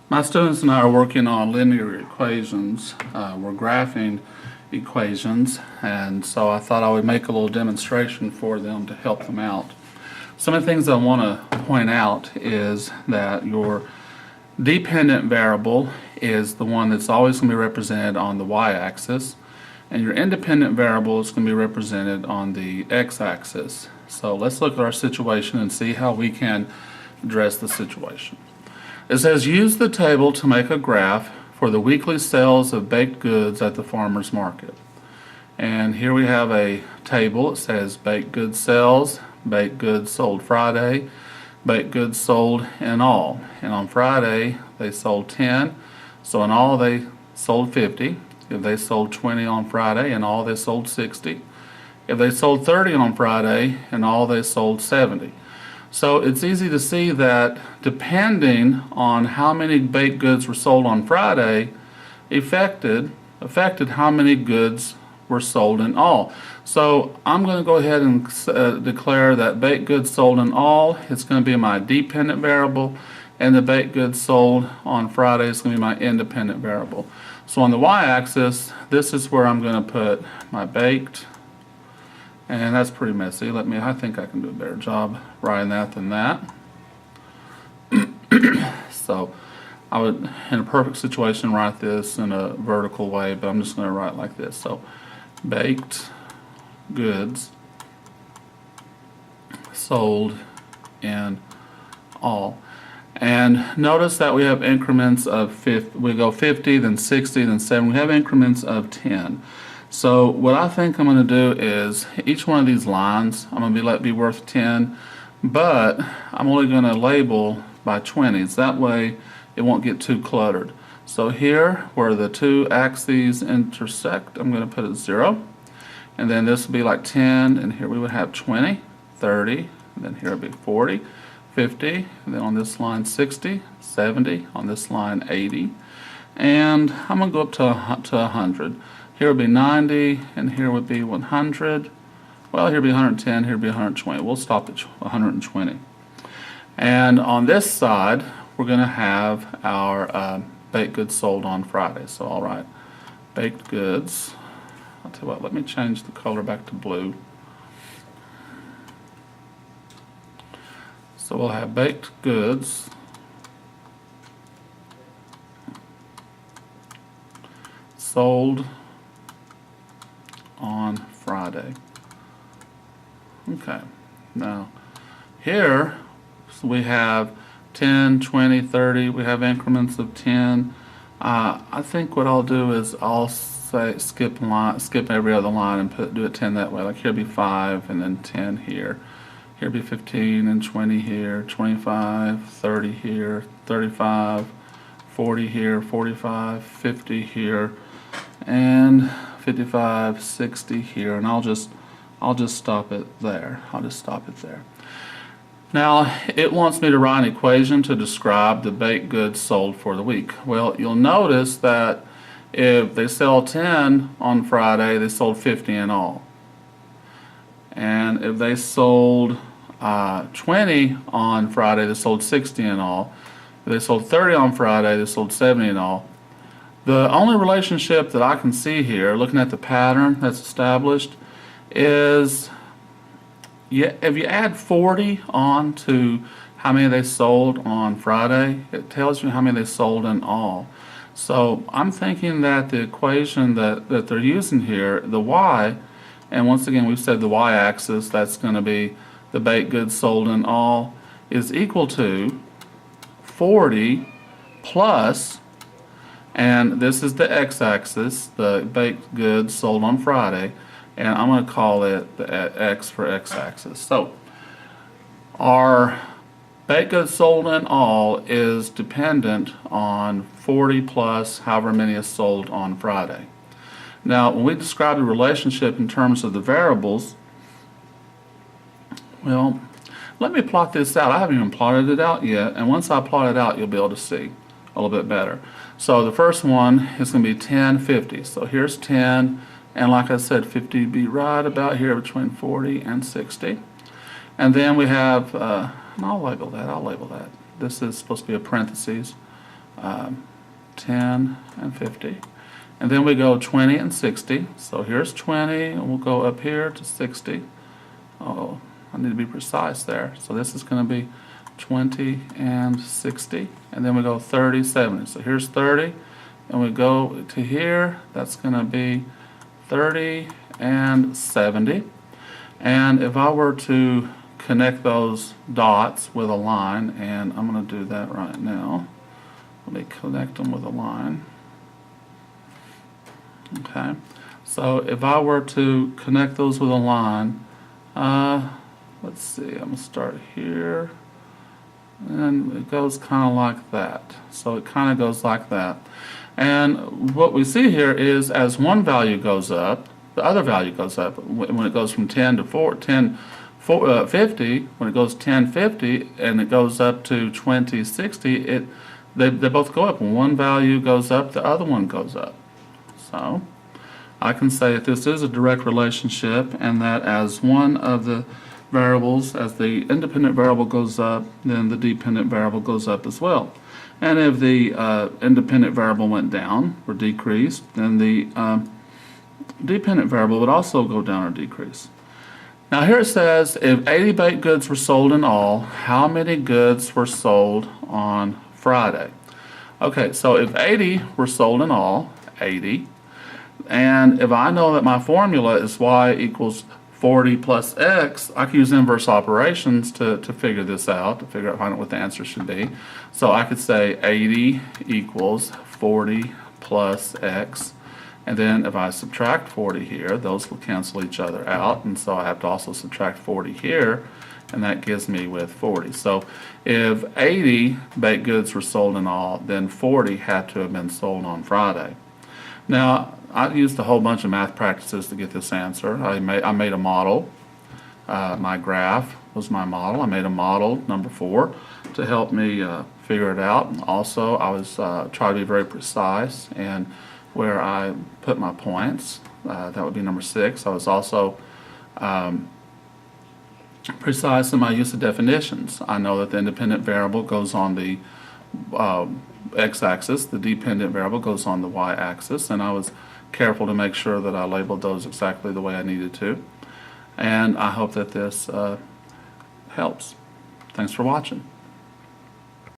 My students and I are working on linear equations. We're graphing equations, and so I thought I would make a little demonstration for them to help them out. Some of the things I want to point out is that your dependent variable is the one that's always going to be represented on the y-axis, and your independent variable is going to be represented on the x-axis. So let's look at our situation and see how we can address the situation. It says use the table to make a graph for the weekly sales of baked goods at the farmer's market. And here we have a table. It says baked goods sales, baked goods sold Friday, baked goods sold in all. And on Friday they sold 10, so in all they sold 50. If they sold 20 on Friday, in all they sold 60. If they sold 30 on Friday, in all they sold 70. So it's easy to see that depending on how many baked goods were sold on Friday affected how many goods were sold in all. So I'm going to go ahead and declare that baked goods sold in all is going to be my dependent variable, and the baked goods sold on Friday is going to be my independent variable. So on the y-axis, this is where I'm going to put my baked. And that's pretty messy. I think I can do a better job writing that than that. So I would, in a perfect situation, write this in a vertical way, but I'm just going to write it like this. So baked goods sold in all. And notice that we have increments of 50. We go 50, then 60, then 70. We have increments of 10. So what I think I'm going to do is each one of these lines I'm going to let be worth 10, but I'm only going to label by 20s. That way it won't get too cluttered. So here where the two axes intersect, I'm going to put it 0. And then this will be like 10, and here we would have 20, 30, and then here would be 40, 50, and then on this line 60, 70, on this line 80. And I'm going to go up to 100. Here would be 90, and here would be 100. Well, here would be 110, here would be 120. We'll stop at 120. And on this side, we're going to have our baked goods sold on Friday. So I'll write baked goods. I'll tell you what, let me change the color back to blue. So we'll have baked goods sold on Friday. Okay, now here we have 10, 20, 30. We have increments of 10. I think what I'll do is I'll say skip every other line and do it 10 that way. Like here be 5 and then 10 here. Here be 15 and 20 here, 25, 30 here, 35, 40 here, 45, 50 here, and 55, 60 here, and I'll just stop it there. I'll just stop it there. Now it wants me to write an equation to describe the baked goods sold for the week. Well, you'll notice that if they sell 10 on Friday, they sold 50 in all. And if they sold 20 on Friday, they sold 60 in all. If they sold 30 on Friday, they sold 70 in all. The only relationship that I can see here, looking at the pattern that's established, is if you add 40 on to how many they sold on Friday, it tells you how many they sold in all. So I'm thinking that the equation that they're using here, the y, and once again we've said the y-axis, that's going to be the baked goods sold in all, is equal to 40 plus, and this is the x-axis, the baked goods sold on Friday, and I'm going to call it the x for x-axis. So our baked goods sold in all is dependent on 40 plus however many is sold on Friday. Now when we describe the relationship in terms of the variables, well, let me plot this out. I haven't even plotted it out yet, and once I plot it out you'll be able to see a little bit better. So the first one is going to be 10, 50. So here's 10, and like I said, 50 would be right about here between 40 and 60. And then we have, and I'll label that. This is supposed to be a parentheses. 10 and 50. And then we go 20 and 60. So here's 20, and we'll go up here to 60. Oh, I need to be precise there. So this is going to be 20 and 60. And then we go 30, 70. So here's 30, and we go to here. That's going to be 30 and 70. And if I were to connect those dots with a line, and I'm going to do that right now. Let me connect them with a line. Okay, so if I were to connect those with a line, let's see, I'm going to start here, and it goes kind of like that. So it kind of goes like that. And what we see here is as one value goes up, the other value goes up. When it goes from 10 to 50, when it goes 1050 and it goes up to 2060, they both go up. When one value goes up, the other one goes up. So I can say that this is a direct relationship, and that as one of the variables, as the independent variable goes up, then the dependent variable goes up as well. And if the independent variable went down or decreased, then the dependent variable would also go down or decrease. Now here it says, if 80 baked goods were sold in all, how many goods were sold on Friday? Okay, so if 80 were sold in all, 80, and if I know that my formula is y equals 40 plus x, I can use inverse operations to figure this out, to find out what the answer should be. So I could say 80 equals 40 plus x, and then if I subtract 40 here, those will cancel each other out, and so I have to also subtract 40 here, and that gives me with 40. So if 80 baked goods were sold in all, then 40 had to have been sold on Friday. Now, I used a whole bunch of math practices to get this answer. I made a model. My graph was my model. I made a model, number 4, to help me figure it out. Also, I was trying to be very precise and where I put my points. That would be number 6. I was also precise in my use of definitions. I know that the independent variable goes on the x-axis, the dependent variable goes on the y-axis, and I was careful to make sure that I labeled those exactly the way I needed to. And I hope that this helps. Thanks for watching.